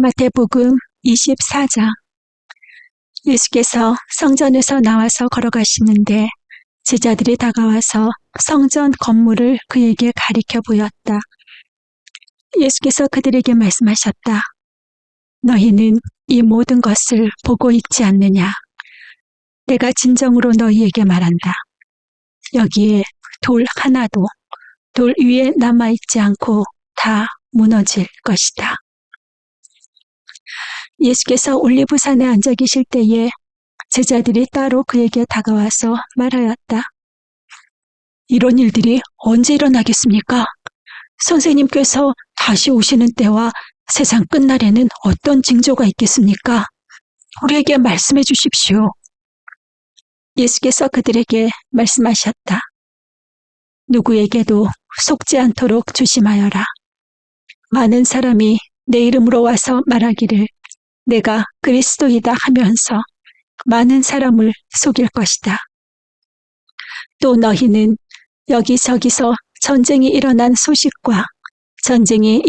마태복음 24장. 예수께서 성전에서 나와서 걸어가시는데 제자들이 다가와서 성전 건물을 그에게 가리켜 보였다. 예수께서 그들에게 말씀하셨다. 너희는 이 모든 것을 보고 있지 않느냐? 내가 진정으로 너희에게 말한다. 여기에 돌 하나도 돌 위에 남아있지 않고 다 무너질 것이다. 예수께서 올리브산에 앉아 계실 때에 제자들이 따로 그에게 다가와서 말하였다. 이런 일들이 언제 일어나겠습니까? 선생님께서 다시 오시는 때와 세상 끝날에는 어떤 징조가 있겠습니까? 우리에게 말씀해 주십시오. 예수께서 그들에게 말씀하셨다. 누구에게도 속지 않도록 조심하여라. 많은 사람이 내 이름으로 와서 말하기를 내가 그리스도이다 하면서 많은 사람을 속일 것이다. 또 너희는 여기저기서 전쟁이 일어난 소식과 전쟁이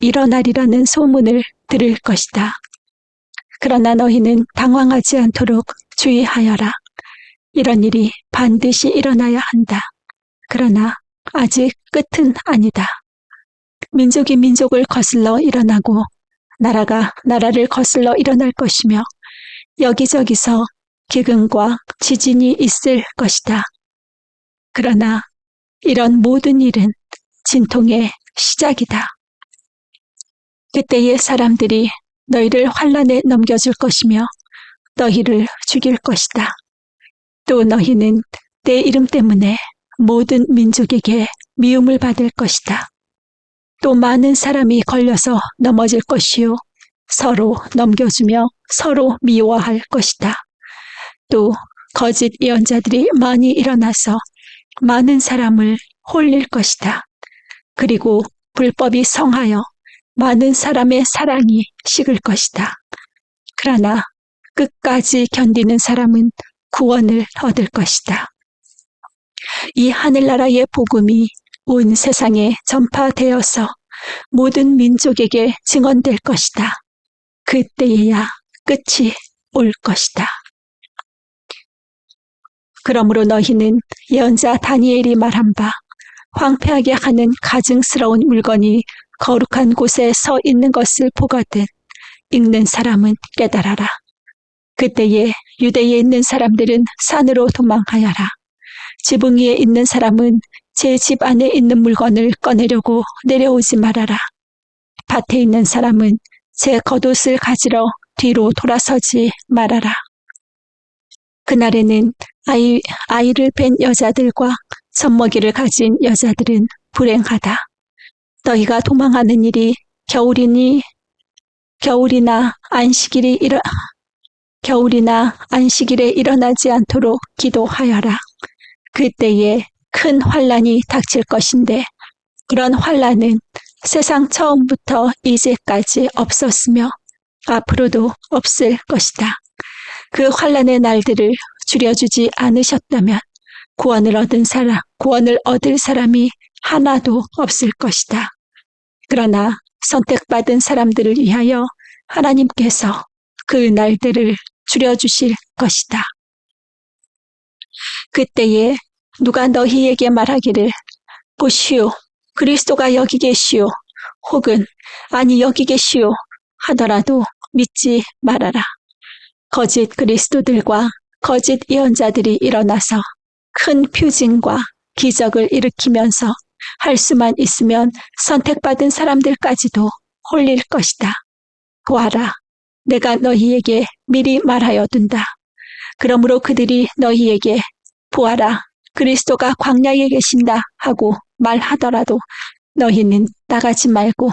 일어나리라는 소문을 들을 것이다. 그러나 너희는 당황하지 않도록 주의하여라. 이런 일이 반드시 일어나야 한다. 그러나 아직 끝은 아니다. 민족이 민족을 거슬러 일어나고 나라가 나라를 거슬러 일어날 것이며 여기저기서 기근과 지진이 있을 것이다. 그러나 이런 모든 일은 진통의 시작이다. 그때의 사람들이 너희를 환난에 넘겨줄 것이며 너희를 죽일 것이다. 또 너희는 내 이름 때문에 모든 민족에게 미움을 받을 것이다. 또 많은 사람이 걸려서 넘어질 것이요 서로 넘겨주며 서로 미워할 것이다. 또 거짓 예언자들이 많이 일어나서 많은 사람을 홀릴 것이다. 그리고 불법이 성하여 많은 사람의 사랑이 식을 것이다. 그러나 끝까지 견디는 사람은 구원을 얻을 것이다. 이 하늘나라의 복음이 온 세상에 전파되어서 모든 민족에게 증언될 것이다. 그때에야 끝이 올 것이다. 그러므로 너희는 예언자 다니엘이 말한 바 황폐하게 하는 가증스러운 물건이 거룩한 곳에 서 있는 것을 보거든 읽는 사람은 깨달아라. 그때에 유대에 있는 사람들은 산으로 도망하여라. 지붕 위에 있는 사람은 제 집 안에 있는 물건을 꺼내려고 내려오지 말아라. 밭에 있는 사람은 제 겉옷을 가지러 뒤로 돌아서지 말아라. 그날에는 아이를 뵌 여자들과 젖먹이를 가진 여자들은 불행하다. 너희가 도망하는 일이 겨울이나 안식일에 일어나지 않도록 기도하여라. 그때에 큰 환난이 닥칠 것인데 그런 환난은 세상 처음부터 이제까지 없었으며 앞으로도 없을 것이다. 그 환난의 날들을 줄여주지 않으셨다면 구원을 얻을 사람이 하나도 없을 것이다. 그러나 선택받은 사람들을 위하여 하나님께서 그 날들을 줄여주실 것이다. 그때에 누가 너희에게 말하기를 보시오, 그리스도가 여기 계시오, 혹은 아니 여기 계시오 하더라도 믿지 말아라. 거짓 그리스도들과 거짓 예언자들이 일어나서 큰 표징과 기적을 일으키면서 할 수만 있으면 선택받은 사람들까지도 홀릴 것이다. 보아라, 내가 너희에게 미리 말하여 둔다. 그러므로 그들이 너희에게 보아라, 그리스도가 광야에 계신다 하고 말하더라도 너희는 나가지 말고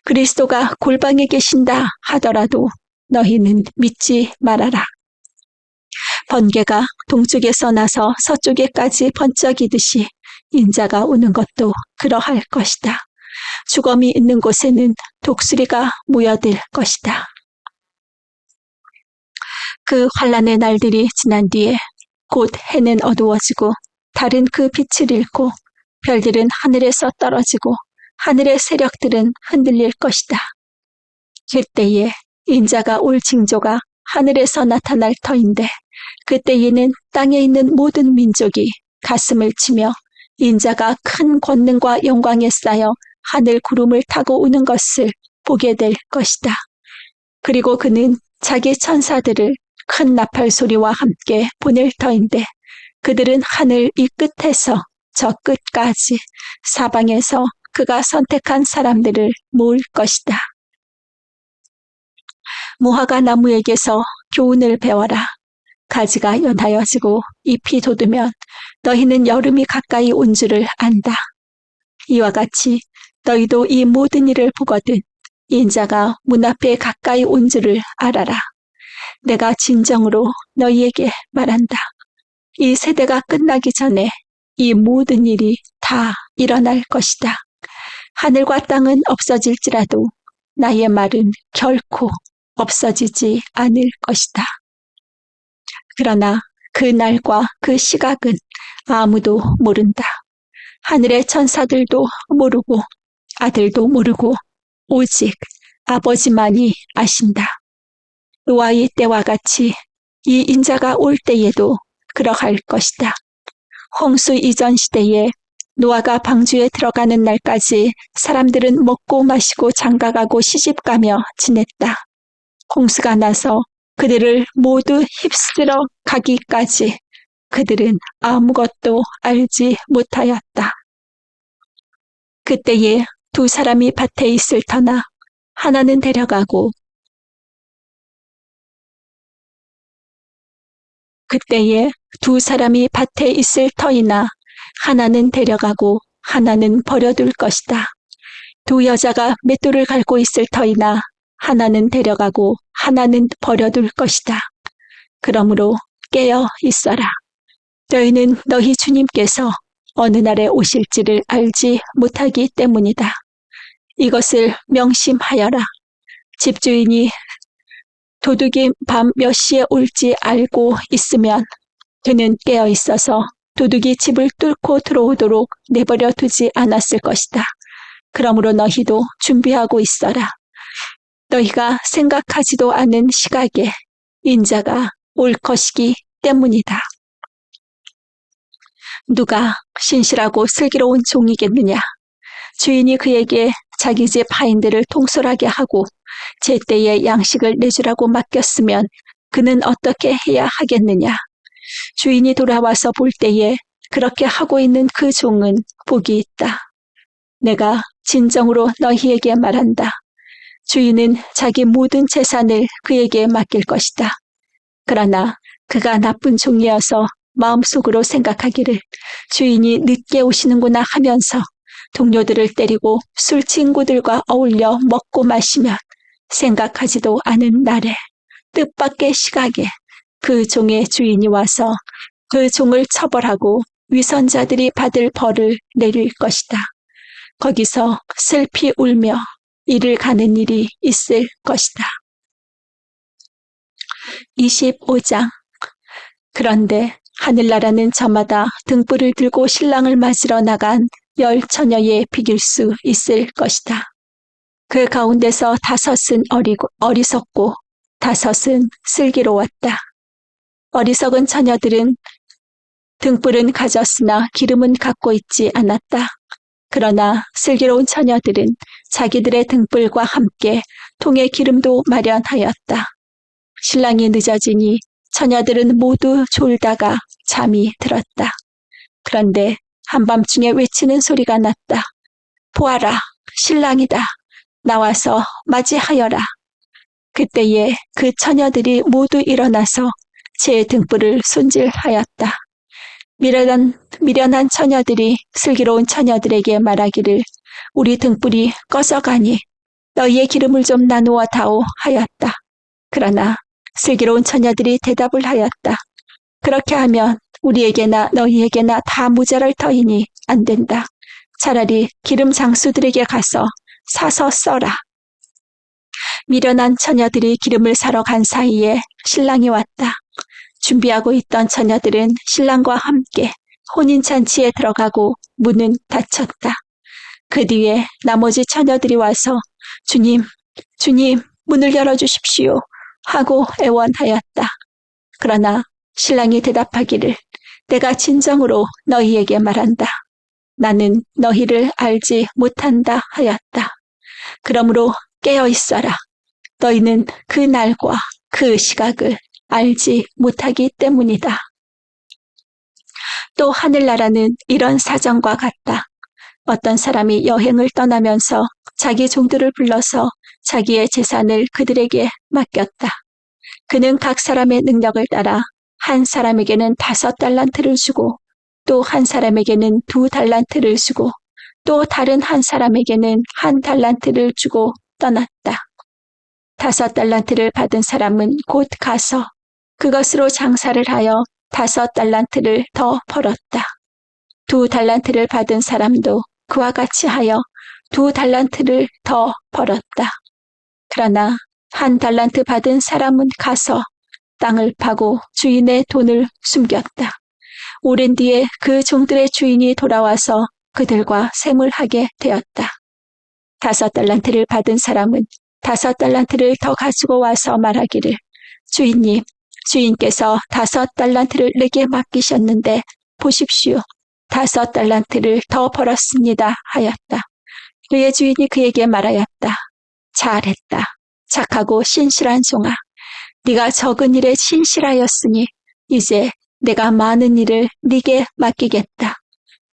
그리스도가 골방에 계신다 하더라도 너희는 믿지 말아라. 번개가 동쪽에서 나서 서쪽에까지 번쩍이듯이 인자가 오는 것도 그러할 것이다. 주검이 있는 곳에는 독수리가 모여들 것이다. 그 환난의 날들이 지난 뒤에 곧 해는 어두워지고 달은 그 빛을 잃고 별들은 하늘에서 떨어지고 하늘의 세력들은 흔들릴 것이다. 그때에 인자가 올 징조가 하늘에서 나타날 터인데 그때에는 땅에 있는 모든 민족이 가슴을 치며 인자가 큰 권능과 영광에 쌓여 하늘 구름을 타고 오는 것을 보게 될 것이다. 그리고 그는 자기 천사들을 큰 나팔 소리와 함께 보낼 터인데 그들은 하늘 이 끝에서 저 끝까지 사방에서 그가 선택한 사람들을 모을 것이다. 무화과 나무에게서 교훈을 배워라. 가지가 연하여지고 잎이 돋으면 너희는 여름이 가까이 온 줄을 안다. 이와 같이 너희도 이 모든 일을 보거든 인자가 문 앞에 가까이 온 줄을 알아라. 내가 진정으로 너희에게 말한다. 이 세대가 끝나기 전에 이 모든 일이 다 일어날 것이다. 하늘과 땅은 없어질지라도 나의 말은 결코 없어지지 않을 것이다. 그러나 그 날과 그 시각은 아무도 모른다. 하늘의 천사들도 모르고 아들도 모르고 오직 아버지만이 아신다. 노아의 때와 같이 이 인자가 올 때에도 그러할 것이다. 홍수 이전 시대에 노아가 방주에 들어가는 날까지 사람들은 먹고 마시고 장가가고 시집가며 지냈다. 홍수가 나서 그들을 모두 휩쓸어 가기까지 그들은 아무것도 알지 못하였다. 그때에 두 사람이 밭에 있을 터나 하나는 데려가고 하나는 데려가고 하나는 버려둘 것이다. 두 여자가 맷돌을 갈고 있을 터이나 하나는 데려가고 하나는 버려둘 것이다. 그러므로 깨어 있어라. 너희는 너희 주님께서 어느 날에 오실지를 알지 못하기 때문이다. 이것을 명심하여라. 집주인이 도둑이 밤 몇 시에 올지 알고 있으면 그는 깨어 있어서 도둑이 집을 뚫고 들어오도록 내버려 두지 않았을 것이다. 그러므로 너희도 준비하고 있어라. 너희가 생각하지도 않은 시각에 인자가 올 것이기 때문이다. 누가 신실하고 슬기로운 종이겠느냐? 주인이 그에게 자기 집 하인들을 통솔하게 하고 제때에 양식을 내주라고 맡겼으면 그는 어떻게 해야 하겠느냐? 주인이 돌아와서 볼 때에 그렇게 하고 있는 그 종은 복이 있다. 내가 진정으로 너희에게 말한다. 주인은 자기 모든 재산을 그에게 맡길 것이다. 그러나 그가 나쁜 종이어서 마음속으로 생각하기를 주인이 늦게 오시는구나 하면서 동료들을 때리고 술 친구들과 어울려 먹고 마시면 생각하지도 않은 날에 뜻밖의 시각에 그 종의 주인이 와서 그 종을 처벌하고 위선자들이 받을 벌을 내릴 것이다. 거기서 슬피 울며 이를 가는 일이 있을 것이다. 25장. 그런데 하늘나라는 저마다 등불을 들고 신랑을 맞으러 나간 10 처녀에 비길 수 있을 것이다. 그 가운데서 5은 어리석고 5은 슬기로웠다. 어리석은 처녀들은 등불은 가졌으나 기름은 갖고 있지 않았다. 그러나 슬기로운 처녀들은 자기들의 등불과 함께 통에 기름도 마련하였다. 신랑이 늦어지니 처녀들은 모두 졸다가 잠이 들었다. 그런데 한밤중에 외치는 소리가 났다. 보아라, 신랑이다. 나와서 맞이하여라. 그때에 그 처녀들이 모두 일어나서 제 등불을 손질하였다. 미련한 처녀들이 슬기로운 처녀들에게 말하기를 우리 등불이 꺼져가니 너희의 기름을 좀 나누어 다오 하였다. 그러나 슬기로운 처녀들이 대답을 하였다. 그렇게 하면 우리에게나 너희에게나 다 모자랄 터이니 안 된다. 차라리 기름 장수들에게 가서 사서 써라. 미련한 처녀들이 기름을 사러 간 사이에 신랑이 왔다. 준비하고 있던 처녀들은 신랑과 함께 혼인잔치에 들어가고 문은 닫혔다. 그 뒤에 나머지 처녀들이 와서 주님, 문을 열어주십시오 하고 애원하였다. 그러나 신랑이 대답하기를 내가 진정으로 너희에게 말한다. 나는 너희를 알지 못한다 하였다. 그러므로 깨어 있어라. 너희는 그 날과 그 시각을 알지 못하기 때문이다. 또 하늘나라는 이런 사정과 같다. 어떤 사람이 여행을 떠나면서 자기 종들을 불러서 자기의 재산을 그들에게 맡겼다. 그는 각 사람의 능력을 따라 한 사람에게는 5달란트를 주고 또 한 사람에게는 2달란트를 주고 또 다른 한 사람에게는 1달란트를 주고 떠났다. 5달란트를 받은 사람은 곧 가서 그것으로 장사를 하여 5달란트를 더 벌었다. 2달란트를 받은 사람도 그와 같이 하여 2달란트를 더 벌었다. 그러나 1달란트 받은 사람은 가서 땅을 파고 주인의 돈을 숨겼다. 오랜 뒤에 그 종들의 주인이 돌아와서 그들과 생물하게 되었다. 5달란트를 받은 사람은 5달란트를 더 가지고 와서 말하기를 주인님, 주인께서 5달란트를 내게 맡기셨는데 보십시오. 5달란트를 더 벌었습니다 하였다. 그의 주인이 그에게 말하였다. 잘했다. 착하고 신실한 종아. 네가 적은 일에 신실하였으니 이제 내가 많은 일을 네게 맡기겠다.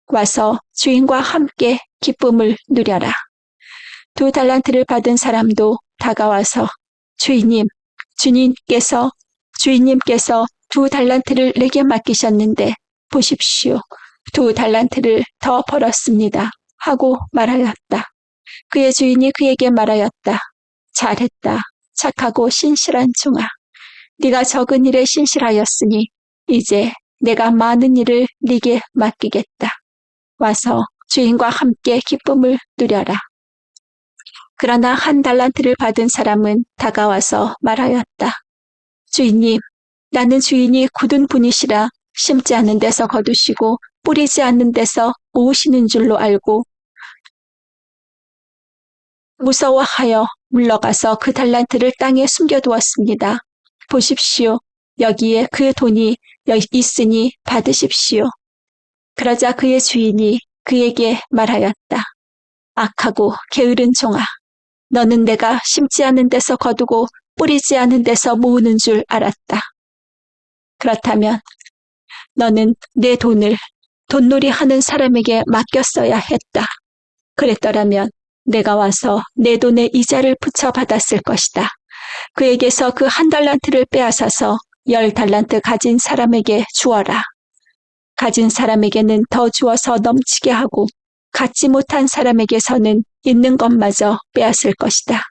와서 주인과 함께 기쁨을 누려라. 2달란트를 받은 사람도 다가와서 주인님, 주인님께서 2달란트를 내게 맡기셨는데 보십시오. 2달란트를 더 벌었습니다. 하고 말하였다. 그의 주인이 그에게 말하였다. 잘했다. 착하고 신실한 종아. 네가 적은 일에 신실하였으니 이제 내가 많은 일을 네게 맡기겠다. 와서 주인과 함께 기쁨을 누려라. 그러나 1달란트를 받은 사람은 다가와서 말하였다. 주인님, 나는 주인이 굳은 분이시라 심지 않는 데서 거두시고 뿌리지 않는 데서 모으시는 줄로 알고 무서워하여 물러가서 그 달란트를 땅에 숨겨두었습니다. 보십시오. 여기에 그 돈이 있으니 받으십시오. 그러자 그의 주인이 그에게 말하였다. 악하고 게으른 종아. 너는 내가 심지 않은 데서 거두고 뿌리지 않은 데서 모으는 줄 알았다. 그렇다면 너는 내 돈을 돈놀이 하는 사람에게 맡겼어야 했다. 그랬더라면 내가 와서 내 돈의 이자를 붙여받았을 것이다. 그에게서 그 1달란트를 빼앗아서 10달란트 가진 사람에게 주어라. 가진 사람에게는 더 주어서 넘치게 하고 갖지 못한 사람에게서는 있는 것마저 빼앗을 것이다.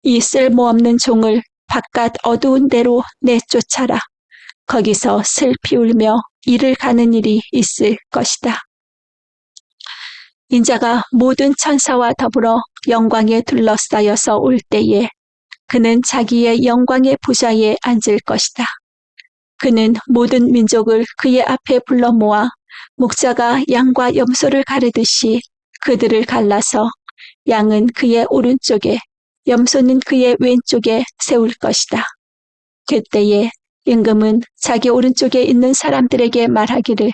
이 쓸모없는 종을 바깥 어두운 데로 내쫓아라. 거기서 슬피 울며 이를 가는 일이 있을 것이다. 인자가 모든 천사와 더불어 영광에 둘러싸여서 올 때에 그는 자기의 영광의 보좌에 앉을 것이다. 그는 모든 민족을 그의 앞에 불러 모아 목자가 양과 염소를 가르듯이 그들을 갈라서 양은 그의 오른쪽에 염소는 그의 왼쪽에 세울 것이다. 그때에 임금은 자기 오른쪽에 있는 사람들에게 말하기를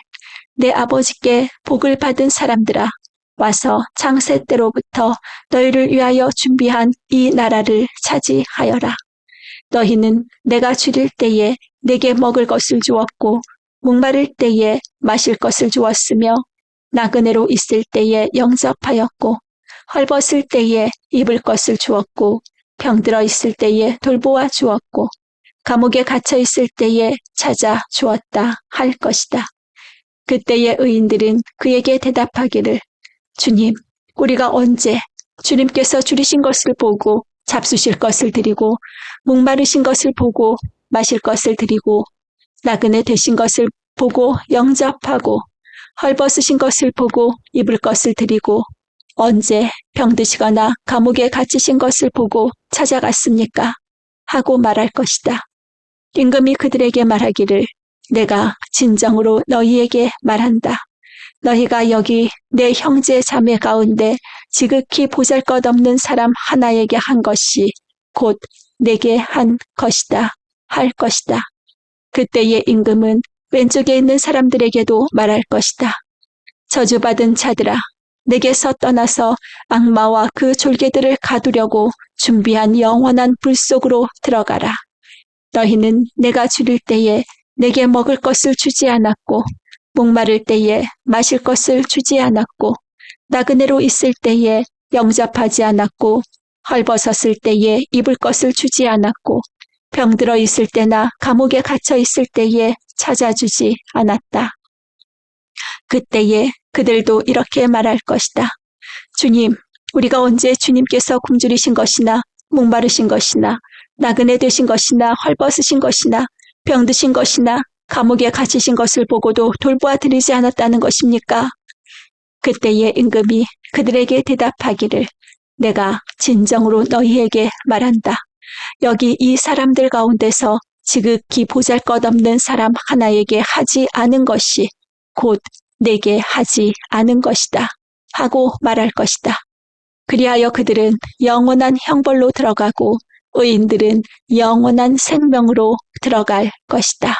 내 아버지께 복을 받은 사람들아 와서 창세 때로부터 너희를 위하여 준비한 이 나라를 차지하여라. 너희는 내가 줄일 때에 내게 먹을 것을 주었고 목마를 때에 마실 것을 주었으며 나그네로 있을 때에 영접하였고 헐벗을 때에 입을 것을 주었고 병들어 있을 때에 돌보아 주었고 감옥에 갇혀 있을 때에 찾아 주었다 할 것이다. 그때의 의인들은 그에게 대답하기를 주님, 우리가 언제 주님께서 줄이신 것을 보고 잡수실 것을 드리고 목마르신 것을 보고 마실 것을 드리고 나그네 되신 것을 보고 영접하고 헐벗으신 것을 보고 입을 것을 드리고 언제 병드시거나 감옥에 갇히신 것을 보고 찾아갔습니까? 하고 말할 것이다. 임금이 그들에게 말하기를 내가 진정으로 너희에게 말한다. 너희가 여기 내 형제 자매 가운데 지극히 보잘것없는 사람 하나에게 한 것이 곧 내게 한 것이다. 할 것이다. 그때의 임금은 왼쪽에 있는 사람들에게도 말할 것이다. 저주받은 자들아, 내게서 떠나서 악마와 그 졸개들을 가두려고 준비한 영원한 불 속으로 들어가라. 너희는 내가 줄일 때에 내게 먹을 것을 주지 않았고, 목마를 때에 마실 것을 주지 않았고, 나그네로 있을 때에 영접하지 않았고, 헐벗었을 때에 입을 것을 주지 않았고, 병들어 있을 때나 감옥에 갇혀 있을 때에 찾아주지 않았다. 그때에 그들도 이렇게 말할 것이다. 주님, 우리가 언제 주님께서 굶주리신 것이나 목마르신 것이나 나그네 되신 것이나 헐벗으신 것이나 병드신 것이나 감옥에 갇히신 것을 보고도 돌보아 드리지 않았다는 것입니까? 그때에 임금이 그들에게 대답하기를 내가 진정으로 너희에게 말한다. 여기 이 사람들 가운데서 지극히 보잘것없는 사람 하나에게 하지 않은 것이 곧 내게 하지 않은 것이다. 하고 말할 것이다. 그리하여 그들은 영원한 형벌로 들어가고 의인들은 영원한 생명으로 들어갈 것이다.